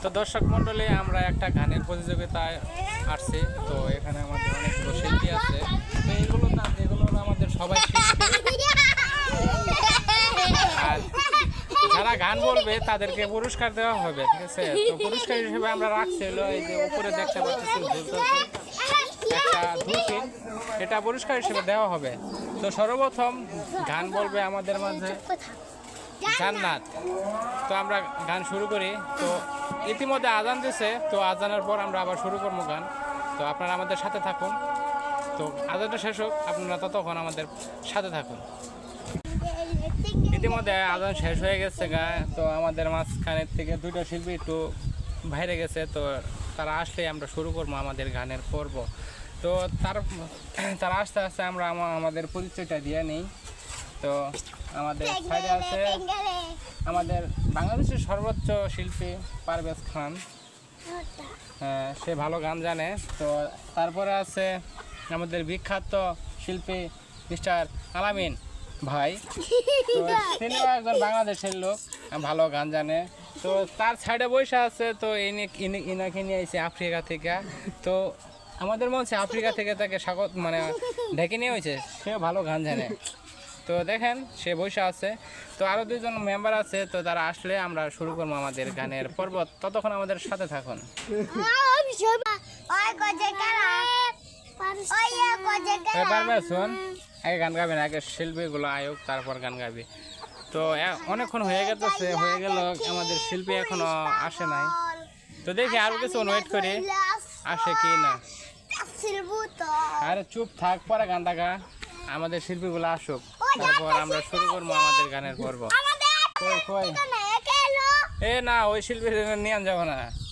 তো দর্শক মণ্ডলী, আমরা একটা গানের প্রতিযোগিতায় আসছি। তো এখানে আমাদের অনেকগুলো শিল্পী আছে। তো এগুলো আমাদের সবাই শিল্পী। আর যারা গান বলবে তাদেরকে পুরস্কার দেওয়া হবে, ঠিক আছে? তো পুরস্কার হিসেবে আমরা রাখছি হলো এই যে উপরে দেখতে পাচ্ছি একটা ধুতি, এটা পুরস্কার হিসেবে দেওয়া হবে। তো সর্বপ্রথম গান বলবে আমাদের মাঝে জান্নাত। তো আমরা গান শুরু করি। তো ইতিমধ্যে আজান দিছে, তো আজানের পর আমরা আবার শুরু করবো গান। তো আপনারা আমাদের সাথে থাকুন। তো আজানটা শেষ হোক, আপনারা ততক্ষণ আমাদের সাথে থাকুন। ইতিমধ্যে আজান শেষ হয়ে গেছে গা। তো আমাদের মাঝখানের থেকে দুইটা শিল্পী একটু বাইরে গেছে। তো তারা আসলেই আমরা শুরু করবো আমাদের গানের পর্ব। তো তারা আস্তে আস্তে আমরা আমাদের পরিচয়টা দিয়ে নিই। তো আমাদের সাইডে আছে আমাদের বাংলাদেশের সর্বোচ্চ শিল্পী পারভেজ খান, সে ভালো গান জানে। তো তারপরে আছে আমাদের বিখ্যাত শিল্পী মিস্টার আলামিন ভাই। তো তিনিও একজন বাংলাদেশের লোক, ভালো গান জানে। তো তার সাইডে বসে আছে, তো ইনাকে নিয়ে এসে আফ্রিকা থেকে। তো আমাদের মঞ্চে আফ্রিকা থেকে তাকে স্বাগত ডেকে নিয়ে হয়েছে, সেও ভালো গান জানে। তো দেখেন সে বসে আছে। তো আরও দুজন মেম্বার আছে, তো তারা আসলে আমরা শুরু করবো আমাদের গানের পর্ব। ততক্ষণ আমাদের সাথে থাকুন। শোন, আগে গান গাবেন, আগে শিল্পীগুলো আয়োগ, তারপর গান গাবি। তো অনেকক্ষণ হয়ে গেল, আমাদের শিল্পী এখনো আসে নাই। তো দেখি আরো কিছু ওয়েট করি, আসে কি না। আরে চুপ থাক, পরে গানটা গা, আমাদের শিল্পীগুলো আসুক, তারপর আমরা শুরু করবো আমাদের গানের পর্ব। এ না, ওই শিল্পী নিয়ে যাবো না।